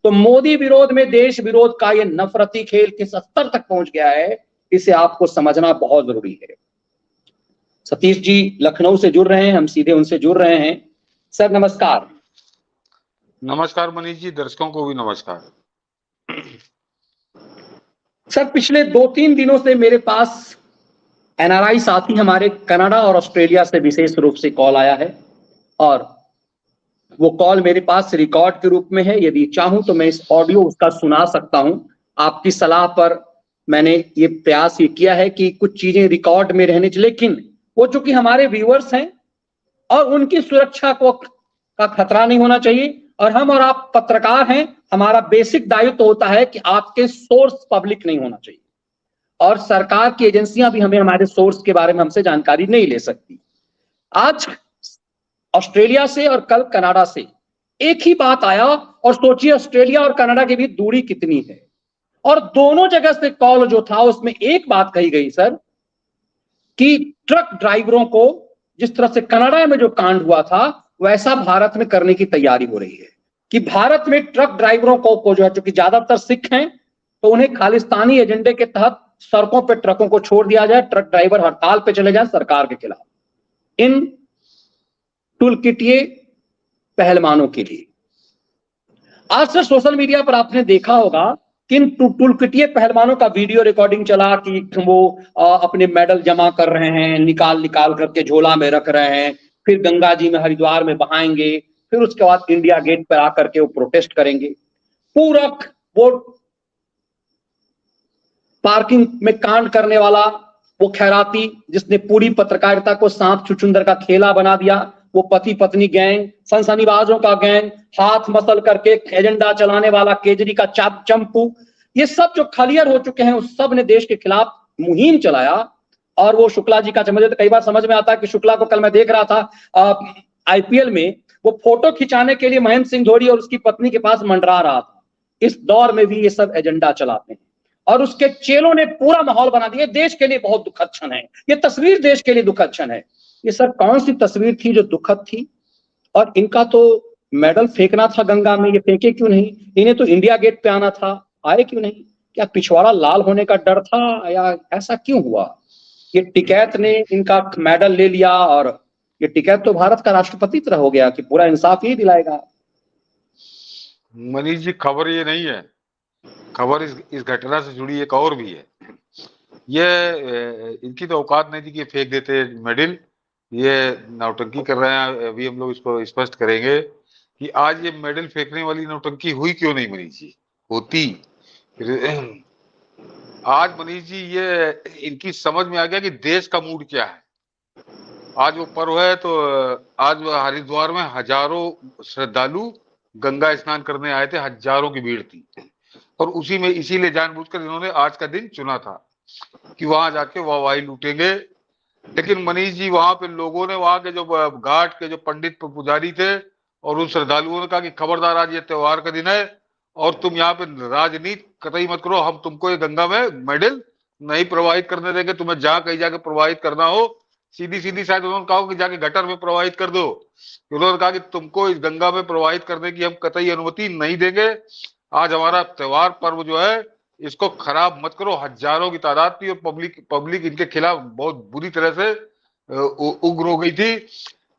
तो मोदी विरोध में देश विरोध का ये नफरती खेल किस स्तर तक पहुंच गया है, इसे आपको समझना बहुत जरूरी है। सतीश जी लखनऊ से जुड़ रहे हैं, हम सीधे उनसे जुड़ रहे हैं। सर नमस्कार। नमस्कार मनीष जी, दर्शकों को भी नमस्कार। सर पिछले 2-3 दिनों से मेरे पास एनआरआई साथी हमारे कनाडा और ऑस्ट्रेलिया से विशेष रूप से कॉल आया है, और वो कॉल मेरे पास रिकॉर्ड के रूप में है। यदि चाहूं तो मैं इस ऑडियो उसका सुना सकता हूं। आपकी सलाह पर मैंने ये प्रयास ये किया है कि कुछ चीजें रिकॉर्ड में रहने चाहिए, लेकिन वो चूंकि हमारे व्यूअर्स हैं और उनकी सुरक्षा को का खतरा नहीं होना चाहिए, और हम और आप पत्रकार हैं, हमारा बेसिक दायित्व होता है कि आपके सोर्स पब्लिक नहीं होना चाहिए, और सरकार की एजेंसियां भी हमें हमारे सोर्स के बारे में हमसे जानकारी नहीं ले सकती। आज ऑस्ट्रेलिया से और कल कनाडा से एक ही बात आया, और सोचिए ऑस्ट्रेलिया और कनाडा के बीच दूरी कितनी है, और दोनों जगह से कॉल जो था उसमें एक बात कही गई सर, कि ट्रक ड्राइवरों को जिस तरह से कनाडा में जो कांड हुआ था वैसा भारत में करने की तैयारी हो रही है, कि भारत में ट्रक ड्राइवरों को जो है, चूंकि ज्यादातर सिख हैं, तो उन्हें खालिस्तानी एजेंडे के तहत सड़कों पर ट्रकों को छोड़ दिया जाए, ट्रक ड्राइवर हड़ताल पे चले जाए सरकार के खिलाफ, इन टूलकिटिए पहलवानों के लिए। आज से सोशल मीडिया पर आपने देखा होगा कि इन टूलकिटिए पहलवानों का वीडियो रिकॉर्डिंग चला कि वो अपने मेडल जमा कर रहे हैं, निकाल निकाल करके झोला में रख रहे हैं, फिर गंगा जी में हरिद्वार में बहाएंगे, फिर उसके बाद इंडिया गेट पर आकर के वो प्रोटेस्ट करेंगे। पूरा वो पार्किंग में कांड करने वाला वो खैराती जिसने पूरी पत्रकारिता को सांप छुछुंदर का खेला बना दिया, वो पति पत्नी गैंग, सनसनीबाजों का गैंग, हाथ मसल करके एजेंडा चलाने वाला केजरी का चाप चंपू, ये सब जो खलियर हो चुके हैं, उस सब ने देश के खिलाफ मुहिम चलाया। और वो शुक्ला जी का मुझे तो कई बार समझ में आता है कि शुक्ला को कल मैं देख रहा था आईपीएल में, वो फोटो खिंचाने के लिए महेंद्र सिंह धोनी और उसकी पत्नी के पास मंडरा रहा था। इस दौर में भी ये सब एजेंडा चलाते हैं, और उसके चेलों ने पूरा माहौल बना दिया। देश के लिए बहुत दुखद क्षण है, ये तस्वीर देश के लिए दुखद क्षण है। ये सर कौन सी तस्वीर थी जो दुखद थी? और इनका तो मेडल फेंकना था गंगा में, ये फेंके क्यों नहीं? इन्हें तो इंडिया गेट पे आना था, आए क्यों नहीं? क्या पिछवाड़ा लाल होने का डर था, या ऐसा क्यों हुआ? ये टिकैत ने इनका मेडल ले लिया, और ये टिकैत तो भारत का राष्ट्रपति तरह हो गया कि पूरा इंसाफ ही दिलाएगा। मनीष जी, खबर ये नहीं है, खबर इस घटना से जुड़ी एक और भी है। ये इनकी तो औकात नहीं थी कि फेंक देते मेडल, ये नौटंकी कर रहे हैं। अभी हम लोग इसको स्पष्ट करेंगे कि आज ये मेडल फेंकने वाली नौटंकी हुई क्यों नहीं मनीष जी, होती। आज मनीष जी ये इनकी समझ में आ गया कि देश का मूड क्या है। आज वो पर्व है, तो आज हरिद्वार में हजारों श्रद्धालु गंगा स्नान करने आए थे, हजारों की भीड़ थी, और उसी में इसीलिए जानबूझकर इन्होंने आज का दिन चुना था कि वहां जाके वाहवाही लूटेंगे। लेकिन मनीष जी, वहां पे लोगों ने, वहां के जो घाट के जो पंडित पुजारी थे और उन श्रद्धालुओं ने कहा कि खबरदार, आज ये त्योहार का दिन है और तुम यहाँ पे राजनीति कतई मत करो, हम तुमको ये गंगा में मेडल नहीं प्रवाहित करने देंगे। तुम्हें जहां कहीं जाके प्रवाहित करना हो, सीधी सीधी शायद उन्होंने कहा कि जाके गटर में प्रवाहित कर दो। उन्होंने कहा कि तुमको इस गंगा में प्रवाहित करने की हम कतई अनुमति नहीं देंगे। आज हमारा त्योहार पर्व जो है, इसको खराब मत करो। हजारों की तादाद थी और पब्लिक इनके खिलाफ बहुत बुरी तरह से उग्र हो गई थी।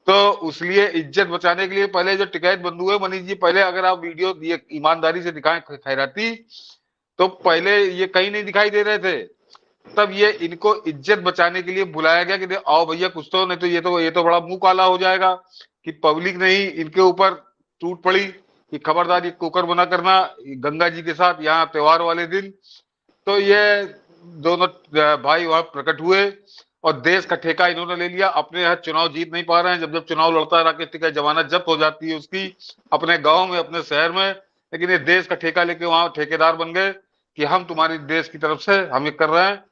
तो उसलिए इज्जत बचाने के लिए पहले जो टिकैत बंद हुए मनीष जी, पहले अगर आप वीडियो ये ईमानदारी से दिखाएं खैराती, तो पहले ये कहीं नहीं दिखाई दे रहे थे। तब ये इनको इज्जत बचाने के लिए बुलाया गया कि आओ भैया कुछ तो, नहीं तो ये तो बड़ा मुंह काला हो जाएगा कि पब्लिक नहीं इनके ऊपर टूट पड़ी कि खबरदार ये कुकर बना करना गंगा जी के साथ यहाँ त्योहार वाले दिन। तो ये दोनों भाई वहां प्रकट हुए और देश का ठेका इन्होंने ले लिया। अपने यहाँ चुनाव जीत नहीं पा रहे हैं, जब चुनाव लड़ता है राकेश टिकैत, जमानत जब्त हो जाती है उसकी अपने गांव में, अपने शहर में, लेकिन ये देश का ठेका लेके वहां ठेकेदार बन गए कि हम तुम्हारी देश की तरफ से हम ये कर रहे हैं।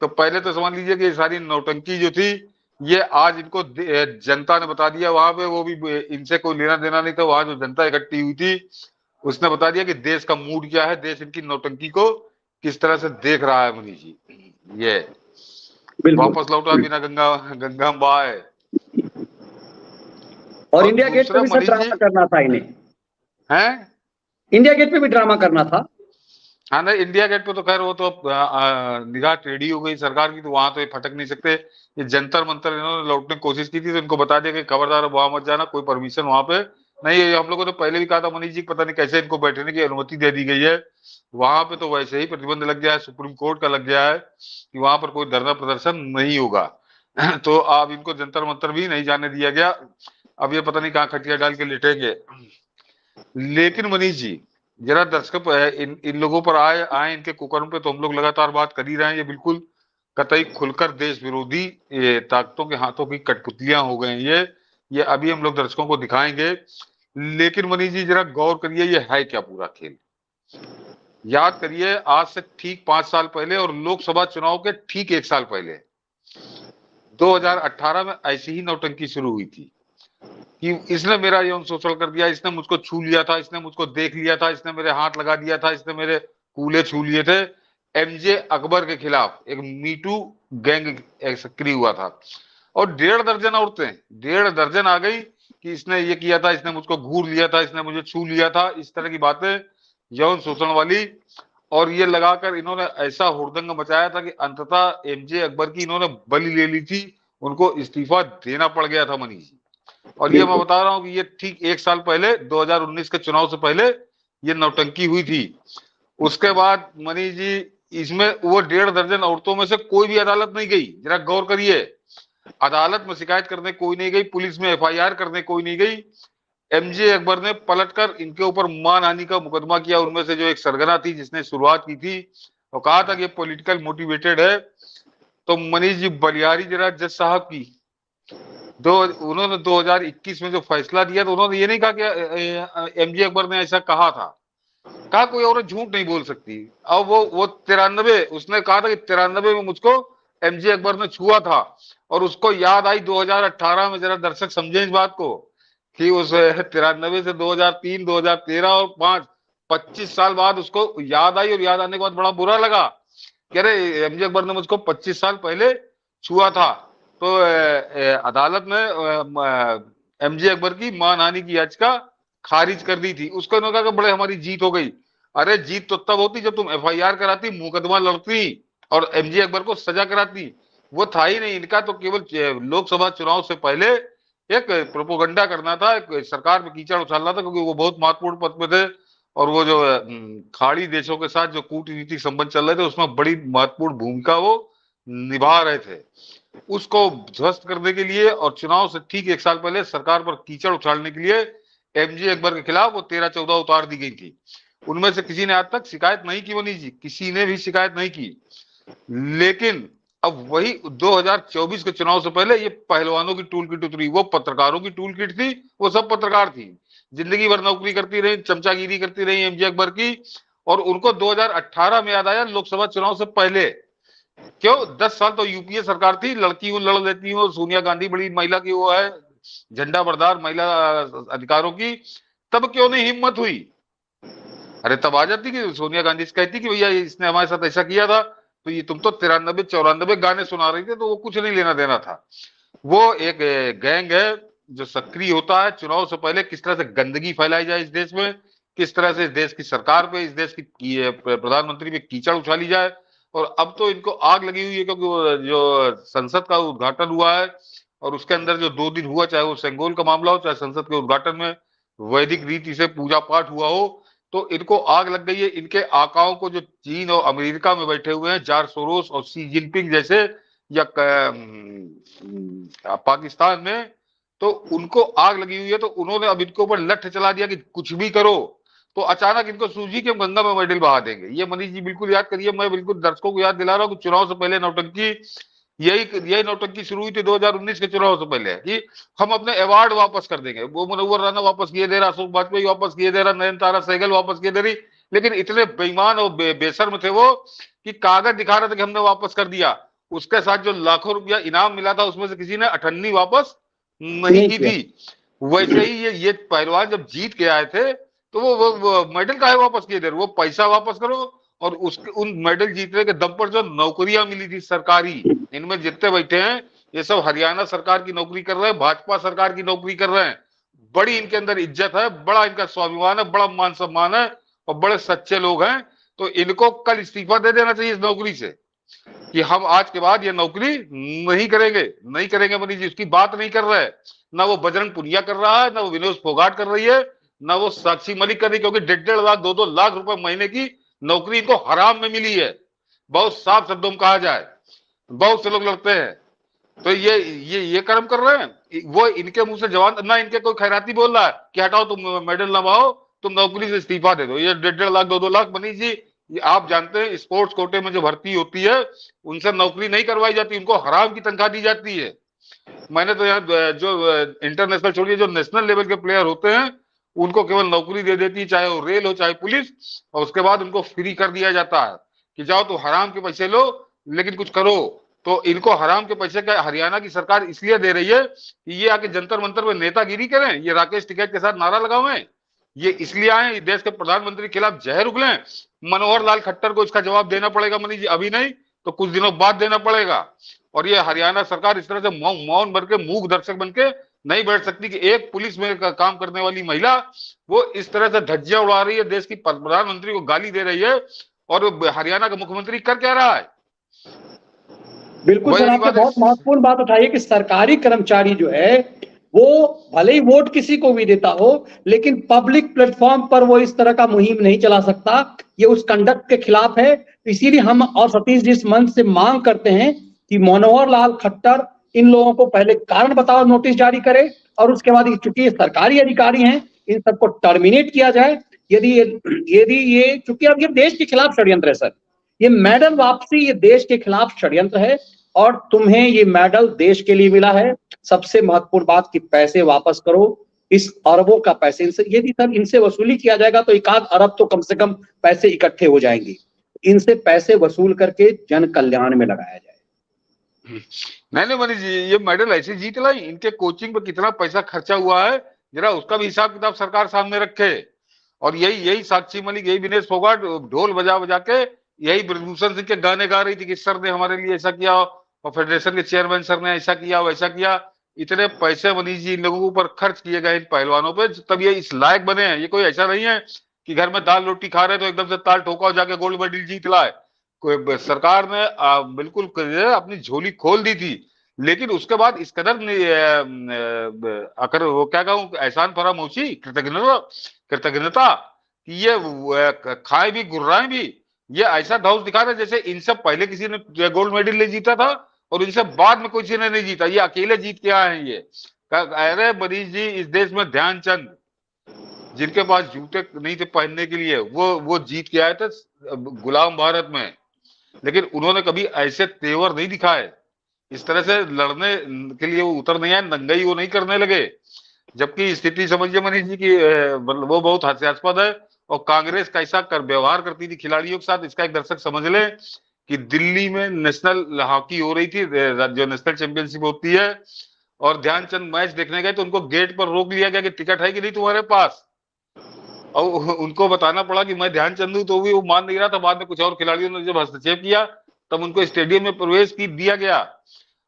तो पहले तो समझ लीजिए कि ये सारी नौटंकी जो थी, ये आज इनको जनता ने बता दिया। वहां पे वो भी इनसे कोई लेना देना नहीं था, वहां जो जनता इकट्ठी हुई थी उसने बता दिया कि देश का मूड क्या है, देश इनकी नौटंकी को किस तरह से देख रहा है मनीष जी। ये वापस लौटा बिना गंगा बहाए। और इंडिया गेट पे भी ड्रामा करना था इन्हें, हैं? इंडिया गेट पे भी ड्रामा करना था। हाँ ना, इंडिया गेट पे तो खैर वो तो निगाह टेढ़ी हो गई सरकार की, तो वहां तो ये फटक नहीं सकते। ये जंतर मंतर इन्होंने लौटने की कोशिश की थी, तो इनको बता दिया कि खबरदार वहां मत जाना, कोई परमिशन वहां पे नहीं है। हम लोगों ने पहले भी कहा था मनीष जी, पता नहीं कैसे इनको बैठने की अनुमति दे दी गई है। वहां पे तो वैसे ही प्रतिबंध लग गया है, सुप्रीम कोर्ट का लग गया है कि वहां पर कोई धरना प्रदर्शन नहीं होगा। तो अब इनको जंतर मंतर भी नहीं जाने दिया गया। अब ये पता नहीं कहाँ खटिया डाल के लेटेंगे। लेकिन मनीष जी, जरा दर्शक इन लोगों पर आए आए इनके कुकर्म पे तो हम लोग लगातार बात कर ही रहे हैं। ये बिल्कुल कतई खुलकर देश विरोधी ये ताकतों के हाथों की कठपुतलियां हो गए हैं ये अभी हम लोग दर्शकों को दिखाएंगे। लेकिन मनीष जी, जरा गौर करिए, ये है क्या पूरा खेल। याद करिए, आज से ठीक 5 साल पहले और लोकसभा चुनाव के ठीक 1 साल पहले 2018 में ऐसी ही नौटंकी शुरू हुई थी कि इसने मेरा यौन शोषण कर दिया, इसने मुझको छू लिया था, इसने मुझको देख लिया था, इसने मेरे हाथ लगा दिया था, इसने मेरे कूल्हे छू लिए थे। एमजे अकबर के खिलाफ एक मीटू गैंग सक्रिय हुआ था और 1.5 दर्जन औरतें, 1.5 दर्जन आ गई कि इसने ये किया था, इसने मुझको घूर लिया था, इसने मुझे छू लिया था, इस तरह की बातें यौन शोषण वाली। और ये लगाकर इन्होंने ऐसा हुड़दंग मचाया था कि अंततः एमजे अकबर की इन्होंने बलि ले ली थी, उनको इस्तीफा देना पड़ गया था मनीष जी। और ये मैं बता रहा हूं कि ये ठीक 1 साल पहले 2019 के चुनाव से पहले ये नौटंकी हुई थी। उसके बाद मनीष जी, इसमें वो 1.5 दर्जन औरतों में से कोई भी अदालत नहीं गई। जरा गौर करिए, अदालत में शिकायत करने कोई नहीं गई, पुलिस में एफआईआर करने कोई नहीं गई। एमजे अकबर ने पलटकर इनके ऊपर मानहानि का मुकदमा किया। उनमें से जो एक सरगना थी जिसने शुरुआत की थी और कहा था कि ये पॉलिटिकल मोटिवेटेड है, तो मनीष जी बलियारी जरा जज साहब की उन्होंने 2021 में जो फैसला दिया तो उन्होंने ये नहीं कहा कि एमजे अकबर ने ऐसा कहा था, कहा कोई औरत झूठ नहीं बोल सकती। अब वो 93, उसने कहा था कि 93 में मुझको एमजे अकबर ने छुआ था और उसको याद आई 2018 में। जरा दर्शक समझे इस बात को कि उस 93 से 2003, 2013 और 5, 25 साल बाद उसको याद आई और याद आने के बाद बड़ा बुरा लगा कि अरे एमजे अकबर ने मुझको 25 साल पहले छुआ था। तो अदालत ने एमजे अकबर की मानहानि की याचिका खारिज कर दी थी। उसको उन्होंने कहा कि बड़े हमारी जीत हो गई। अरे जीत तो तब होती जब तुम एफआईआर कराती, मुकदमा लड़ती और एमजे अकबर को सजा कराती। वो था ही नहीं। इनका तो केवल लोकसभा चुनाव से पहले एक प्रोपोगंडा करना था, एक सरकार में कीचड़ उछालना था, क्योंकि वो बहुत महत्वपूर्ण पद पे थे और वो जो खाड़ी देशों के साथ जो कूटनीतिक संबंध चल रहे थे उसमें बड़ी महत्वपूर्ण भूमिका वो निभा रहे थे। उसको ध्वस्त करने के लिए और चुनाव से ठीक 1 साल पहले सरकार पर कीचड़ उछालने के लिए एमजे अकबर के खिलाफ वो 13-14 उतार दी गई थी। उनमें से किसी ने आज तक शिकायत नहीं की मनीष जी, किसी ने भी शिकायत नहीं की। लेकिन अब वही 2024 के चुनाव से पहले ये पहलवानों की टूल किट उतरी, वो पत्रकारों की टूल किट थी। वो सब पत्रकार थी, जिंदगी भर नौकरी करती रही, चमचागिरी करती रही एमजे अकबर की। और उनको 2018 में याद आया लोकसभा चुनाव से पहले। क्यों? 10 साल तो यूपीए सरकार थी, लड़की वो लड़ लेती हो, सोनिया गांधी बड़ी महिला की वो है, झंडा बरदार महिला अधिकारों की। तब क्यों नहीं हिम्मत हुई? अरे तब आ जाती कि सोनिया गांधी से कहती कि भैया इसने हमारे साथ ऐसा किया था, तो ये तुम तो 93-94 गाने सुना रही थे, तो वो कुछ नहीं लेना देना था। वो एक गैंग है जो सक्रिय होता है चुनाव से पहले, किस तरह से गंदगी फैलाई जाए इस देश में, किस तरह से इस देश की सरकार पे, इस देश की प्रधानमंत्री पे कीचड़ उछाली जाए। और अब तो इनको आग लगी हुई है, क्योंकि जो संसद का उद्घाटन हुआ है और उसके अंदर जो 2 दिन हुआ, चाहे वो सेंगोल का मामला हो, चाहे संसद के उद्घाटन में वैदिक रीति से पूजा पाठ हुआ हो, तो इनको आग लग गई है। इनके आकाओं को जो चीन और अमेरिका में बैठे हुए हैं, जॉर्ज सोरोस और शी जिनपिंग जैसे, या पाकिस्तान में, तो उनको आग लगी हुई है। तो उन्होंने अब इनके ऊपर लठ चला दिया कि कुछ भी करो। तो अचानक इनको सूझी कि हम गंगा में मेडल बहा देंगे। ये मनीष जी बिल्कुल याद करिए, मैं बिल्कुल दर्शकों को याद दिला रहा हूँ कि चुनाव से पहले नौटंकी, यही नौटंकी शुरू हुई थी 2019 के चुनाव से पहले कि हम अपने अवार्ड वापस कर देंगे। वो मुनव्वर राना वापस किए दे रहा, अशोक वाजपेयी वापस किए दे रहा, नयनतारा सहगल वापस किए दे रही। लेकिन इतने बेईमान और बेशर्म थे वो कि कागज दिखा रहे थे कि हमने वापस कर दिया। उसके साथ जो लाखों रुपया इनाम मिला था उसमें से किसी ने अठन्नी वापस नहीं की थी। वैसे ही ये पहलवान जब जीत के आए थे तो वो मेडल काहे वापस किए थे? वो पैसा वापस करो और उसके उन मेडल जीतने के दम पर जो नौकरियां मिली थी सरकारी, इनमें जितने बैठे हैं ये सब हरियाणा सरकार की नौकरी कर रहे हैं, भाजपा सरकार की नौकरी कर रहे हैं। बड़ी इनके अंदर इज्जत है, बड़ा इनका स्वाभिमान है, बड़ा मान सम्मान है। और बड़े सच्चे लोग हैं, तो इनको कल इस्तीफा दे देना चाहिए इस नौकरी से, कि हम आज के बाद ये नौकरी नहीं करेंगे मनीष जी। उसकी बात नहीं कर रहे, ना वो बजरंग पुनिया कर रहा है, ना वो विनोद फोगाट कर रही है, ना वो साक्षी मलिक कर रही, क्योंकि 1.5 लाख 2-2 लाख रुपए महीने की नौकरी इनको हराम में मिली है। बहुत साफ शब्दों में कहा जाए, बहुत से लोग लड़ते हैं, तो ये कर्म कर रहे हैं। वो इनके मुंह से जवान ना, इनके कोई खैराती बोल रहा है कि हटाओ तुम मेडल नवाओ, तुम नौकरी से इस्तीफा दे दो। ये 1.5 लाख 2-2 लाख मनीष जी, ये आप जानते हैं स्पोर्ट्स कोटे में जो भर्ती होती है उनसे नौकरी नहीं करवाई जाती, उनको हराम की तनख्वाह दी जाती है। मैंने तो यहाँ जो इंटरनेशनल छोड़िए, जो नेशनल लेवल के प्लेयर होते हैं उनको केवल नौकरी दे देती है, चाहे वो रेल हो चाहे पुलिस, और उसके बाद उनको फ्री कर दिया जाता है कि जाओ तो हराम के पैसे लो लेकिन कुछ करो। तो इनको हराम के पैसे का हरियाणा की सरकार इसलिए दे रही है कि ये आके जंतर मंतर में नेतागिरी करें, ये राकेश टिकैत के साथ नारा लगावें, ये इसलिए आए देश के प्रधानमंत्री के खिलाफ जहर उगलें। मनोहर लाल खट्टर को इसका जवाब देना पड़ेगा मनीष जी, अभी नहीं तो कुछ दिनों बाद देना पड़ेगा। और ये हरियाणा सरकार इस तरह से मौन बन के, मूक दर्शक बन के नहीं बैठ सकती कि एक पुलिस में काम करने वाली महिला वो इस तरह से धज्जियां उड़ा रही है, देश की प्रधानमंत्री को गाली दे रही है, और हरियाणा का मुख्यमंत्री कर क्या रहा है। बिल्कुल सर, आपने बहुत महत्वपूर्ण बात उठाई है कि सरकारी कर्मचारी जो है वो भले ही वोट किसी को भी देता हो, लेकिन पब्लिक प्लेटफॉर्म पर वो इस तरह का मुहिम नहीं चला सकता, ये उस कंडक्ट के खिलाफ है। इसीलिए हम और सतीश जी इस मंच से मांग करते हैं कि मनोहर लाल खट्टर इन लोगों को पहले कारण बताओ नोटिस जारी करे, और उसके बाद चूंकि ये सरकारी अधिकारी हैं इन सबको टर्मिनेट किया जाए। यदि ये चूंकि अब ये देश के खिलाफ षड्यंत्र है सर, ये मेडल वापसी ये देश के खिलाफ षड्यंत्र है, और तुम्हें ये मेडल देश के लिए मिला है। सबसे महत्वपूर्ण बात कि पैसे वापस करो, इस अरबों का पैसे इनसे, यदि सर इनसे वसूली किया जाएगा तो 1 अरब तो कम से कम पैसे इकट्ठे हो जाएंगे। इनसे पैसे वसूल करके जन कल्याण में लगाया जाए। नहीं मनीष जी, ये मेडल ऐसे जीत लाई, इनके कोचिंग पर कितना पैसा खर्चा हुआ है जरा उसका भी हिसाब किताब सरकार सामने रखे। और यही साक्षी मलिक, यही विनेश फोगाट ढोल बजा बजा के यही ब्रजभूषण सिंह के गाने गा रही थी कि सर ने हमारे लिए ऐसा किया, और फेडरेशन के चेयरमैन सर ने ऐसा किया वैसा किया। इतने पैसे मनीष जी इन लोगों के ऊपर खर्च किए गए इन पहलवानों पे, तब ये इस लायक बने हैं। ये कोई ऐसा नहीं है कि घर में दाल रोटी खा रहे तो एकदम से ताल ठोका जाके गोल्ड मेडल जीत लाए। कोई सरकार ने बिल्कुल अपनी झोली खोल दी थी, लेकिन उसके बाद इस कदर अगर वो क्या कहूँ, एहसान फरामोशी, कृतज्ञता कि ये खाए भी गुर्राए भी, ये ऐसा ढौस दिखा रहे जैसे इनसे पहले किसी ने गोल्ड मेडल नहीं जीता था और इनसे बाद में किसी ने नहीं जीता, ये अकेले जीत के आए हैं। ये अरे मनीष जी, इस देश में ध्यानचंद जिनके पास जूते नहीं थे पहनने के लिए, वो जीत के आए थे गुलाम भारत में, लेकिन उन्होंने कभी ऐसे तेवर नहीं दिखाए, इस तरह से लड़ने के लिए वो उतर नहीं आए, नंगाई वो नहीं करने लगे। जबकि स्थिति समझिए मनीष जी की वो बहुत हास्यास्पद है। और कांग्रेस कैसा व्यवहार करती थी खिलाड़ियों के साथ, इसका एक दर्शक समझ ले कि दिल्ली में नेशनल हॉकी हो रही थी, जो नेशनल चैंपियनशिप होती है, और ध्यानचंद मैच देखने गए तो उनको गेट पर रोक लिया गया कि टिकट है कि नहीं तुम्हारे पास, और उनको बताना पड़ा कि मैं ध्यानचंद हूं, तो भी वो मान नहीं रहा था। बाद में कुछ और खिलाड़ियों ने जब हस्तक्षेप किया तब उनको स्टेडियम में प्रवेश की दिया गया।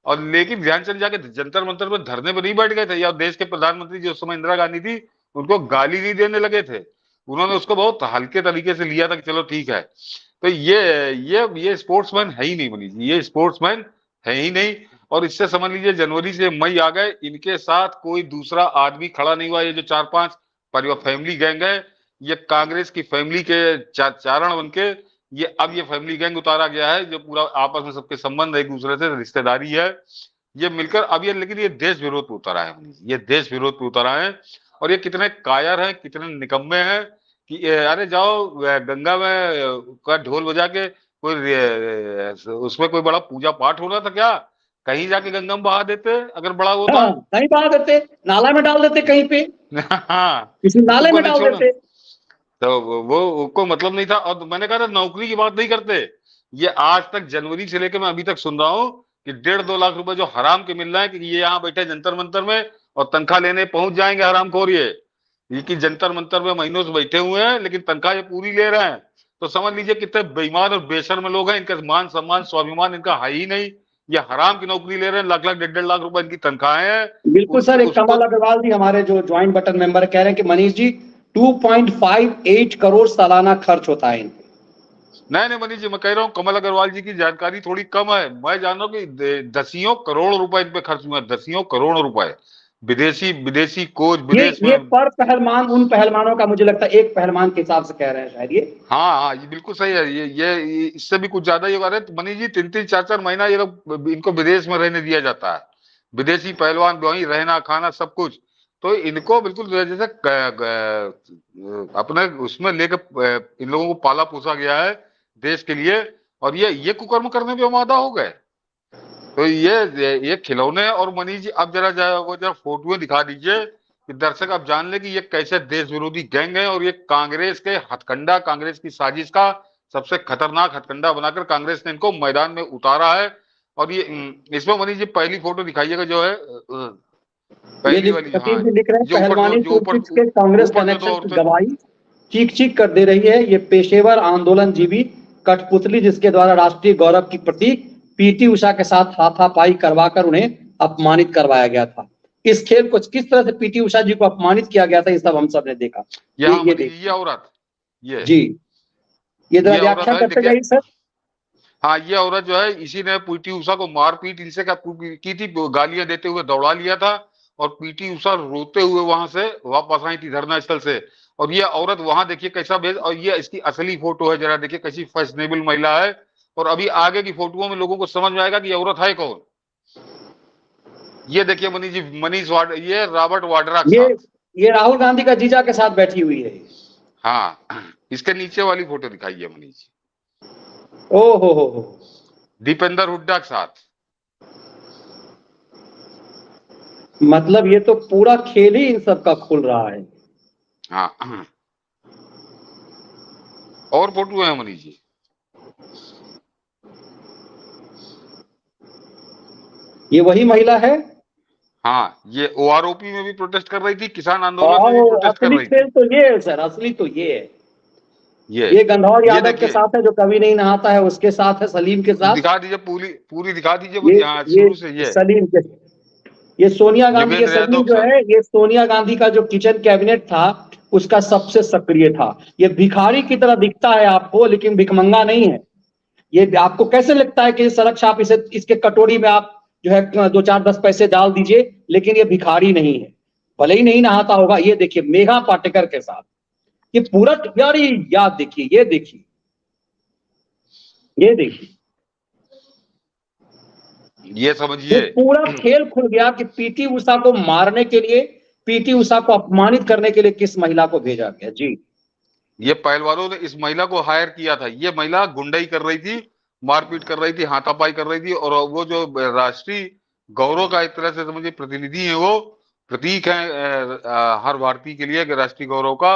और लेकिन ध्यानचंद जाके जंतर मंतर में धरने पर नहीं बैठ गए थे, या देश के प्रधानमंत्री जो उस समय इंदिरा गांधी थी उनको गाली नहीं देने लगे थे, उन्होंने उसको बहुत हल्के तरीके से लिया था कि चलो ठीक है। तो ये स्पोर्ट्समैन है ही नहीं मनीष जी, ये स्पोर्ट्समैन है ही नहीं। और इससे समझ लीजिए जनवरी से मई आ गए, इनके साथ कोई दूसरा आदमी खड़ा नहीं हुआ। ये जो 4-5 परिवार फैमिली गैंग है, ये कांग्रेस की फैमिली के चारण बन के अब ये फैमिली गैंग उतारा गया है, जो पूरा आपस में सबके संबंध एक दूसरे से रिश्तेदारी है, ये मिलकर अब ये, लेकिन ये देश विरोध पे उतरा है, ये देश विरोध पे उतरा है। और ये कितने कायर हैं, कितने निकम्मे हैं कि अरे जाओ गंगा में का ढोल बजा के कोई उसमें कोई बड़ा पूजा पाठ हो रहा था क्या, कहीं जाके गंगा में बहा देते अगर बड़ा होता। नहीं बहा देते, नाला में डाल देते कहीं पे, किसी नाले में डाल देते, तो वो को मतलब नहीं था। और मैंने कहा था नौकरी की बात नहीं करते, ये आज तक जनवरी से लेकर मैं अभी तक सुन रहा हूँ कि 1.5-2 लाख रुपए जो हराम के मिल रहे हैं, कि ये यहाँ बैठे जंतर मंतर में और तनख्वाह लेने पहुंच जाएंगे हरामखोर, ये कि जंतर मंतर में महीनों से बैठे हुए हैं लेकिन तनख्वाह ये पूरी ले रहे हैं। तो समझ लीजिए कितने बेईमान और बेशर्म लोग हैं, इनका मान सम्मान स्वाभिमान इनका है ही नहीं, ये हराम की नौकरी ले रहे हैं, लाख लाख 1.5 लाख रुपए इनकी तनख्वाहें हैं। बिल्कुल सर, एक कमल अग्रवाल जी हमारे जो ज्वाइंट बटन मेंबर कह रहे हैं कि मनीष जी 2.58 करोड़ सालाना खर्च होता है इन पे। नहीं मनीष जी, मैं कह रहा हूँ कमल अग्रवाल जी की जानकारी थोड़ी कम है। मैं जान रहा हूँ कि दसियों करोड़ रुपए इन पे खर्च हुए, दसियों करोड़ रुपए, विदेशी विदेशी कोच विदेश ये में। पर पहलवान, उन पहलवानों का मुझे लगता है एक पहलवान के हिसाब से कह रहे हैं शायद ये। हाँ हाँ, ये बिल्कुल सही है। ये इससे भी कुछ ज्यादा ही हो रहा है। तो मनीष जी 3-3 4-4 महीना ये लोग, इनको विदेश में रहने दिया जाता है, विदेशी पहलवान वहीं रहना खाना सब कुछ। तो इनको बिल्कुल जैसे अपने उसमें लेकर इन लोगों को पाला पोसा गया है देश के लिए, और ये कुकर्म करने पे आमादा हो गए। तो ये खिलौने। और मनीष जी अब वो जरा फोटो दिखा दीजिए कि दर्शक अब जान ले कि ये कैसे देश विरोधी गैंग है, और ये कांग्रेस के हथकंडा, कांग्रेस की साजिश का सबसे खतरनाक हथकंडा बनाकर कांग्रेस ने इनको मैदान में उतारा है। और ये इसमें मनीष जी पहली फोटो दिखाइएगा जो है, ये पहली वाली। हाँ, सचिन जी लिख रहे हैं, जो ऊपर पहलवानी जो ऊपर टूलकिट्स के कांग्रेस ऊपर जो दो कनेक्शन की औरतें। गवाही चीख चीख कर दे रही है। ये पेशेवर आंदोलन जीवी कठपुतली जिसके द्वारा राष्ट्रीय गौरव की प्रतीक पीटी उषा के साथ हाथापाई करवाकर उन्हें अपमानित करवाया गया था। इस खेल को किस तरह से पीटी उषा जी को अपमानित किया गया था, ये सब हम सब ने देखा। यहाँ ये मनीष जी, ये औरत, जी, ये जरा ये औरत व्याख्या है, करते देखिए। जाइए सर। हाँ, ये औरत जो है, इसी ने पीटी उषा को मारपीट इनसे की थी, गालियां देते हुए दौड़ा लिया था, और पीटी उषा रोते हुए वहां से वापस आई थी धरना स्थल से। और ये औरत वहां देखिए कैसा भेज, और ये इसकी असली फोटो है, जरा देखिए कैसी फैशनेबल महिला है। और अभी आगे की फोटोओं में लोगों को समझ में आएगा कि ये औरत है कौन। ये देखिए मनीष जी, ये रॉबर्ट वाड्रा के ये साथ। ये राहुल गांधी का जीजा के साथ बैठी हुई है। हाँ, इसके नीचे वाली फोटो दिखाइए मनीष जी, ओ हो, दीपेंद्र हुड्डा के साथ। मतलब ये तो पूरा खेल ही इन सब का खुल रहा है। हाँ, और फोटो है मनीष जी। ये वही महिला है। हाँ, ये ओआरओपी में भी प्रोटेस्ट कर रही थी, किसान आंदोलन में भी और प्रोटेस्ट कर असली रही खेल थी। तो ये है सर, असली तो ये है। ये ये गंधौर ये यादव के देखिए, साथ है जो कभी नहीं नहाता है, उसके साथ है सलीम के साथ। दिखा दीजिए पूरी पूरी दिखा दीजिए ये मुझे, हाँ ये शुरू से। सलीम के, ये सोनिया गांधी, ये योगेंद्र सलीम यादव के जो साथ। है ये सोनिया गांधी का जो किचन कैबिनेट था उसका सबसे सक्रिय था। ये भिखारी की तरह दिखता है आपको, लेकिन भिखमंगा नहीं है। ये आपको कैसे लगता है कि ये सड़क छाप, इसे इसके कटोरी में आप जो है 2 4 10 पैसे डाल दीजिए, लेकिन ये भिखारी नहीं है, भले ही नहीं नहाता होगा। ये देखिए मेघा पाटेकर के साथ, ये पूरा यार, ये याद देखिए, ये देखिए, ये देखिए, ये ये समझिए। पूरा खेल खुल गया कि पीटी उषा को मारने के लिए, पीटी उषा को अपमानित करने के लिए किस महिला को भेजा गया। जी, ये पहलवानों ने इस महिला को हायर किया था। ये महिला गुंडाई कर रही थी, मारपीट कर रही थी, हाथापाई कर रही थी, और वो जो राष्ट्रीय गौरव का एक तरह से समझिए प्रतिनिधि है, वो प्रतीक है हर भारतीय के लिए राष्ट्रीय गौरव का।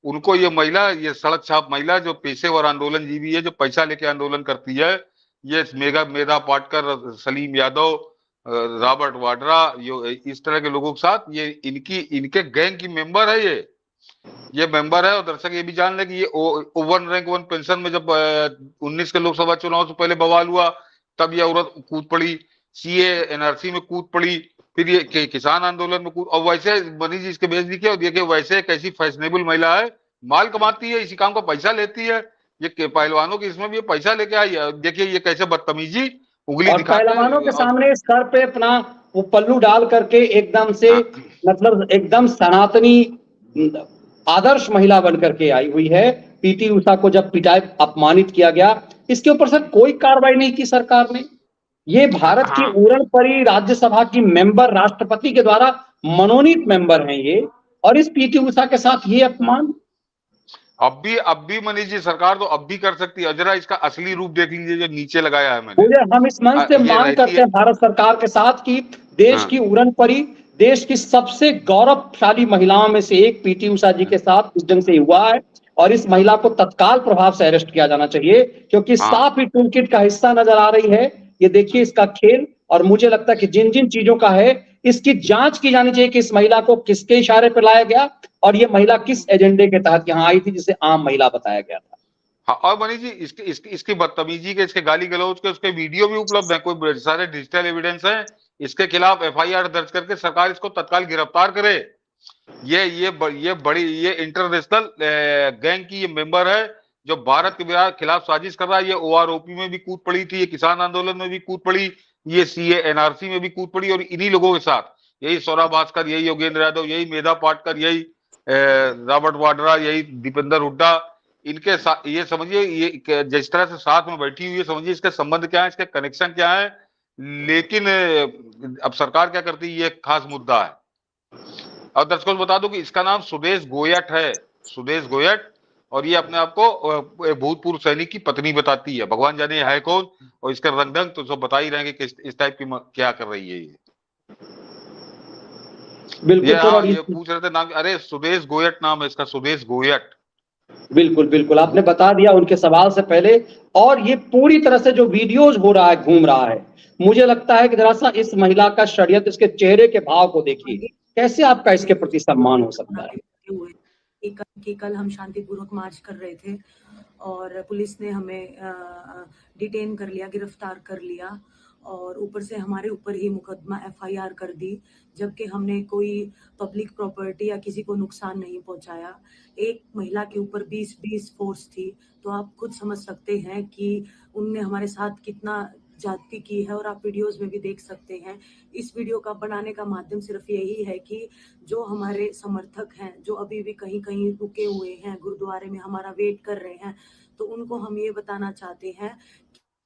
उनको ये महिला, ये सड़क छाप महिला जो पेशेवर आंदोलन जीवी है, जो पैसा लेके आंदोलन करती है, ये मेधा पाटकर, सलीम यादव, रॉबर्ट वाड्रा, इस तरह के लोगों के साथ ये इनके गैंग की मेंबर है। ये मेंबर है। और दर्शक ये भी जान ले कि ये वन रैंक वन पेंशन में जब 19 के लोकसभा चुनाव से पहले बवाल हुआ, तब ये औरत कूद पड़ी, सीए एनआरसी में कूद पड़ी, फिर ये किसान आंदोलन में कूद। और वैसे मनीष जी इसके भेज दिखे, और देखिए वैसे कैसी फैशनेबल महिला है, माल कमाती है, इसी काम का पैसा लेती है। ये पहलवानों की इसमें भी ये पैसा लेके आई है। देखिए ये कैसे बदतमीजी उंगली और दिखा के। पहलवानों के और सामने सर पे अपना वो पल्लू डाल करके एकदम से, हाँ, मतलब एकदम सनातनी आदर्श महिला बन करके आई हुई है। पीटी उषा को जब पिटाई, अपमानित किया गया, इसके ऊपर सर कोई कार्रवाई नहीं की सरकार ने। ये भारत की हाँ, उड़न परी राज्यसभा की मेंबर, राष्ट्रपति के द्वारा मनोनीत मेंबर हैं ये, और इस पीटी उषा के साथ ये अपमान। अब भी मनीष जी सरकार तो अब भी कर सकती है। जरा इसका असली रूप देख लीजिए जो नीचे लगाया है मैंने। मुझे, हम इस मंच से ये मांग रहती करते है। हैं भारत सरकार के साथ कि देश हाँ, की उड़न परी, देश की सबसे गौरवशाली महिलाओं में से एक पीटी उषा जी के साथ इस ढंग से हुआ है, और इस महिला को तत्काल प्रभाव से अरेस्ट किया जाना चाहिए, क्योंकि हाँ, साफ ही टूलकिट का हिस्सा नजर आ रही है। ये देखिए इसका खेल, और मुझे लगता है कि जिन जिन चीजों का है, इसकी जांच की जानी चाहिए कि इस महिला को किसके इशारे पर लाया गया, और ये महिला किस एजेंडे के तहत यहाँ आई थी, जिसे आम महिला बताया गया था। हाँ। और मनीष जी इसकी बदतमीजी के, इसके गाली गलौज के, उसके वीडियो भी उपलब्ध है, कोई सारे डिजिटल एविडेंस है। इसके खिलाफ एफआईआर दर्ज करके सरकार इसको तत्काल गिरफ्तार करे। ये इंटरनेशनल गैंग की ये मेंबर है जो भारत के खिलाफ साजिश कर रहा है। ये ओआरओपी में भी कूद पड़ी थी, ये किसान आंदोलन में भी कूद पड़ी, ये सीए एनआरसी में भी कूद पड़ी, और इन्हीं लोगों के साथ यही सौरभ भास्कर, यही योगेंद्र यादव, यही मेधा पाटकर, यही रॉबर्ट वाड्रा, यही दीपेंद्र हुड्डा, इनके साथ ये समझिए, ये जिस तरह से साथ में बैठी हुई है, समझिए इसके संबंध क्या है, इसके कनेक्शन क्या है। लेकिन अब सरकार क्या करती है, ये खास मुद्दा है। और दर्शकों को बता दूं कि इसका नाम सुदेश गोयट है, सुदेश गोयट, और ये अपने आप को भूतपूर्व सैनिक की पत्नी बताती है। भगवान जाने है कौन, और इसका रंग ढंग तो सब बता ही रहेंगे कि इस टाइप की क्या कर रही है ये। बिल्कुल सर। और ये पूछ रहे थे नाम, अरे सुदेश गोयट नाम है इसका, सुदेश गोयट। बिल्कुल बिल्कुल, आपने बता दिया उनके सवाल से पहले। और ये पूरी तरह से जो वीडियोज हो रहा है, घूम रहा है, मुझे लगता है कि जरा सा इस महिला का षड्यंत्र, इसके चेहरे के भाव को देखिए, कैसे आपका इसके प्रति सम्मान हो सकता है। कल हम शांतिपूर्वक मार्च कर रहे थे और पुलिस ने हमें डिटेन कर लिया, गिरफ्तार कर लिया, और ऊपर से हमारे ऊपर ही मुकदमा एफआईआर कर दी, जबकि हमने कोई पब्लिक प्रॉपर्टी या किसी को नुकसान नहीं पहुंचाया। एक महिला के ऊपर 20 फोर्स थी, तो आप खुद समझ सकते हैं कि उनने हमारे साथ कितना जाति की है, और आप वीडियोस में भी देख सकते हैं। इस वीडियो का बनाने का माध्यम सिर्फ यही है कि जो हमारे समर्थक हैं, जो अभी भी कहीं कहीं रुके हुए हैं, गुरुद्वारे में हमारा वेट कर रहे हैं, तो उनको हम ये बताना चाहते हैं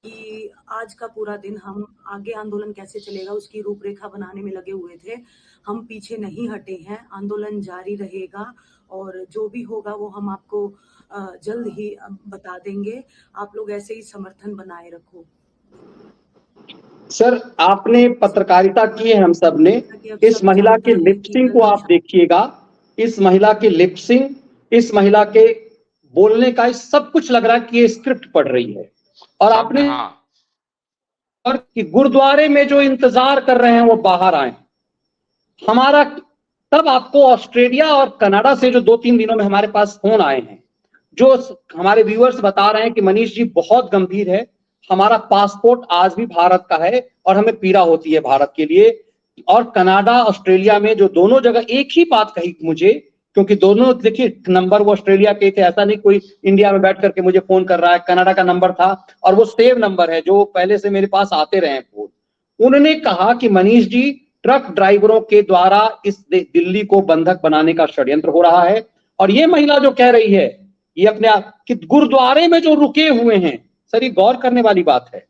कि आज का पूरा दिन हम आगे आंदोलन कैसे चलेगा उसकी रूपरेखा बनाने में लगे हुए थे। हम पीछे नहीं हटे हैं, आंदोलन जारी रहेगा, और जो भी होगा वो हम आपको जल्द ही बता देंगे। आप लोग ऐसे ही समर्थन बनाए रखो। सर, आपने पत्रकारिता की है, हम सब ने। इस महिला के लिपसिंग को आप देखिएगा, इस महिला के लिपसिंग, इस महिला के बोलने का सब कुछ लग रहा है कि ये स्क्रिप्ट पढ़ रही है। और आपने और कि गुरुद्वारे में जो इंतजार कर रहे हैं वो बाहर आए। हमारा तब आपको ऑस्ट्रेलिया और कनाडा से जो 2-3 दिनों में हमारे पास फोन आए हैं, जो हमारे व्यूअर्स बता रहे हैं कि मनीष जी बहुत गंभीर है, हमारा पासपोर्ट आज भी भारत का है और हमें पीड़ा होती है भारत के लिए। और कनाडा ऑस्ट्रेलिया में जो दोनों जगह एक ही बात कही मुझे, क्योंकि दोनों देखिए नंबर वो ऑस्ट्रेलिया के थे, ऐसा नहीं कोई इंडिया में बैठ करके मुझे फोन कर रहा है, कनाडा का नंबर था और वो सेव नंबर है जो पहले से मेरे पास आते रहे फोन। उन्होंने कहा कि मनीष जी, ट्रक ड्राइवरों के द्वारा इस दिल्ली को बंधक बनाने का षड्यंत्र हो रहा है। और ये महिला जो कह रही है, ये अपने आप कि गुरुद्वारे में जो रुके हुए हैं, सर ये गौर करने वाली बात है।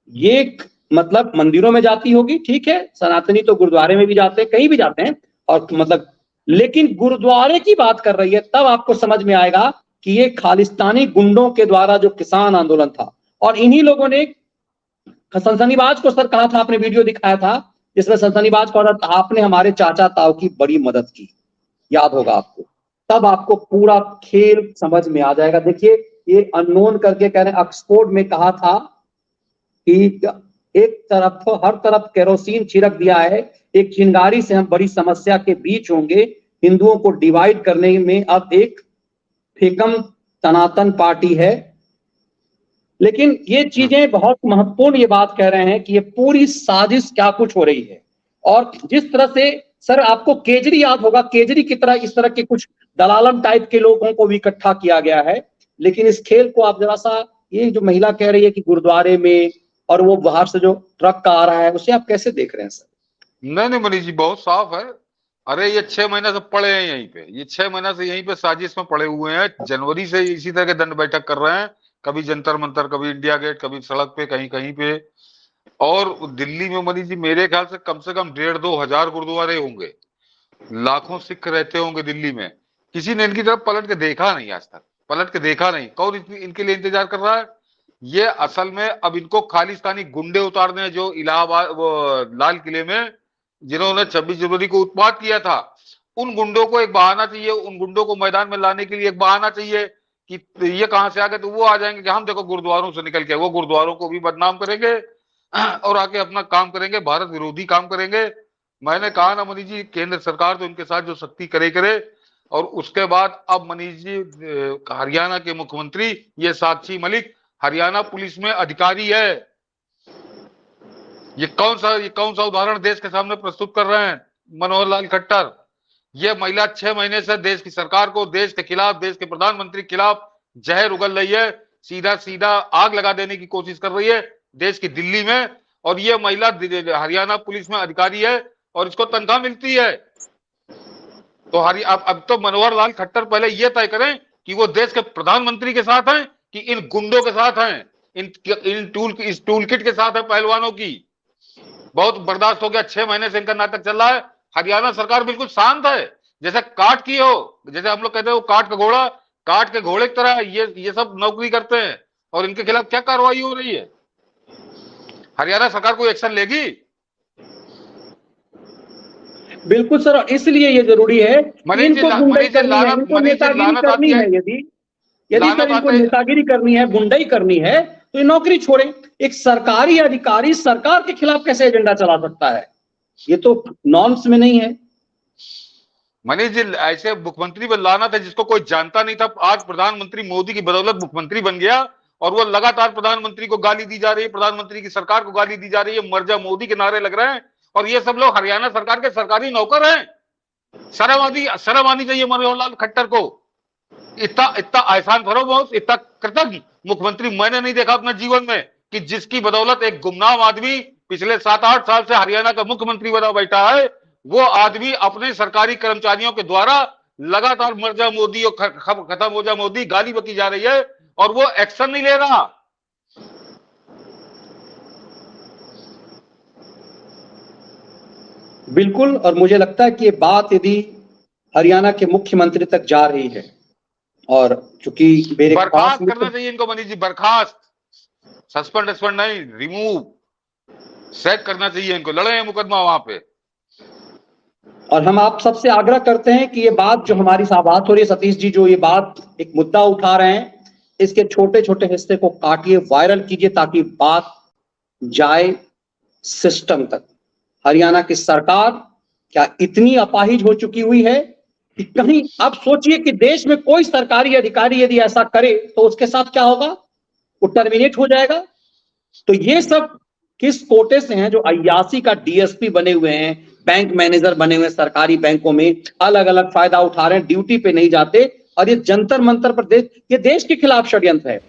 ये मतलब मंदिरों में जाती होगी, ठीक है, सनातनी तो गुरुद्वारे में भी जाते हैं, कहीं भी जाते हैं, और मतलब लेकिन गुरुद्वारे की बात कर रही है, तब आपको समझ में आएगा कि ये खालिस्तानी गुंडों के द्वारा जो किसान आंदोलन था, और इन्हीं लोगों ने सनसनीबाज को सर कहा था, आपने वीडियो दिखाया था जिसमें सनसनीबाज को आपने हमारे चाचा ताऊ की बड़ी मदद की, याद होगा आपको। तब आपको पूरा खेल समझ में आ जाएगा। देखिए ये अननोन करके कह रहे हैं, ऑक्सफोर्ड में कहा था कि एक तरफ हर तरफ केरोसिन छिड़क दिया है, एक चिंगारी से हम बड़ी समस्या के बीच होंगे। हिंदुओं को डिवाइड करने में अब एक फेकम सनातन पार्टी है। लेकिन ये चीजें बहुत महत्वपूर्ण ये बात कह रहे हैं कि ये पूरी साजिश क्या कुछ हो रही है। और जिस तरह से सर आपको केजरी याद होगा, केजरी की तरह इस तरह के कुछ दलालम टाइप के लोगों को भी इकट्ठा किया गया है। लेकिन इस खेल को आप जरा सा, ये जो महिला कह रही है कि गुरुद्वारे में और वो बाहर से जो ट्रक का आ रहा है, उसे आप कैसे देख रहे हैं सर? नहीं मनीष जी, बहुत साफ है। अरे ये 6 महीने से पड़े हैं यहीं पे, ये 6 महीना से यहीं पे साजिश में पड़े हुए हैं। जनवरी से इसी तरह के दंड बैठक कर रहे हैं, कभी जंतर मंतर, कभी इंडिया गेट, कभी सड़क पे, कहीं कहीं पे। और दिल्ली में मनीष जी मेरे ख्याल से कम 1,500-2 हजार गुरुद्वारे होंगे, लाखों सिख रहते होंगे दिल्ली में। किसी ने इनकी तरफ पलट के देखा नहीं, आज तक पलट के देखा नहीं। कौन इनके लिए इंतजार कर रहा है? ये असल में अब इनको खालिस्तानी गुंडे उतारने हैं, जो इलाहाबाद वो लाल किले में जिन्होंने 26 जनवरी को उत्पात किया था, उन गुंडों को एक बहाना चाहिए, उन गुंडों को मैदान में लाने के लिए एक बहाना चाहिए कि ये कहां से आ गए। तो वो आ जाएंगे कि हम देखो गुरुद्वारों से निकल के, वो गुरुद्वारों को भी बदनाम करेंगे और आके अपना काम करेंगे, भारत विरोधी काम करेंगे। मैंने कहा ना मनीष जी, केंद्र सरकार तो इनके साथ जो सख्ती करे। और उसके बाद अब मनीष जी हरियाणा के मुख्यमंत्री ये साक्षी मलिक हरियाणा पुलिस में अधिकारी है। ये कौन सा उदाहरण देश के सामने प्रस्तुत कर रहे हैं मनोहर लाल खट्टर? ये महिला 6 महीने से देश की सरकार को, देश के खिलाफ, देश के प्रधानमंत्री के खिलाफ जहर उगल रही है, सीधा सीधा आग लगा देने की कोशिश कर रही है देश की दिल्ली में। और ये महिला हरियाणा पुलिस में अधिकारी है और इसको तनख्वाह मिलती है। तो अब तो मनोहर लाल खट्टर पहले ये तय करें कि वो देश के प्रधानमंत्री के साथ हैं कि इन गुंडों के साथ हैं, इस टूल किट के साथ है पहलवानों की। बहुत बर्दाश्त हो गया, 6 महीने से इनका नाटक चल रहा है। हरियाणा सरकार बिल्कुल शांत है, जैसे काट की हो, जैसे हम लोग कहते हैं वो काट का घोड़ा, काट के घोड़े की तरह ये सब नौकरी करते हैं। और इनके खिलाफ क्या कार्रवाई हो रही है? हरियाणा सरकार कोई एक्शन लेगी? बिल्कुल सर, इसलिए ये जरूरी है इनको गुंडाई करनी है, इनको नेतागिरी करनी है। यदि सर इनको नेतागिरी करनी है, गुंडाई करनी है, तो ये नौकरी छोड़े। एक सरकारी अधिकारी सरकार के खिलाफ कैसे एजेंडा चला सकता है? ये तो नॉर्म्स में नहीं है। मनीष जी, ऐसे मुख्यमंत्री पर लानत है जिसको कोई जानता नहीं था, आज प्रधानमंत्री मोदी की बदौलत मुख्यमंत्री बन गया और वो लगातार प्रधानमंत्री को गाली दी जा रही है, प्रधानमंत्री की सरकार को गाली दी जा रही है, मर जा मोदी के नारे लग रहे हैं। और ये सब लोग हरियाणा सरकार के सरकारी नौकर हैं। शर्म आनी चाहिए मनोहर लाल खट्टर को। इतना एहसान फरोमोश, इतना कृतज्ञ मुख्यमंत्री मैंने नहीं देखा अपने जीवन में कि जिसकी बदौलत एक गुमनाम आदमी पिछले 7-8 साल से हरियाणा का मुख्यमंत्री बना बैठा है, वो आदमी अपने सरकारी कर्मचारियों के द्वारा लगातार मर जा मोदी और खत्म हो जा मोदी गाली बकी जा रही है और वो एक्शन नहीं ले रहा। बिल्कुल, और मुझे लगता है कि ये बात यदि हरियाणा के मुख्यमंत्री तक जा रही है, और चूंकि मेरे बर्खास्त करना चाहिए इनको मनीष जी, बर्खास्त, सस्पेंड नहीं, रिमूव, सैक करना चाहिए इनको, लड़े मुकदमा वहां पे। और हम आप सबसे आग्रह करते हैं कि ये बात जो हमारी बात हो रही है, सतीश जी जो ये बात एक मुद्दा उठा रहे हैं, इसके छोटे छोटे हिस्से को काटिए, वायरल कीजिए, ताकि बात जाए सिस्टम तक। हरियाणा की सरकार क्या इतनी अपाहिज हो चुकी हुई है कि कहीं आप सोचिए कि देश में कोई सरकारी अधिकारी यदि ऐसा करे तो उसके साथ क्या होगा? वो टर्मिनेट हो जाएगा। तो ये सब किस कोटे से हैं? जो अय्यासी का डीएसपी बने हुए हैं, बैंक मैनेजर बने हुए हैं सरकारी बैंकों में, अलग अलग फायदा उठा रहे हैं, ड्यूटी पे नहीं जाते, और ये जंतर मंतर पर ये देश के खिलाफ षड्यंत्र है।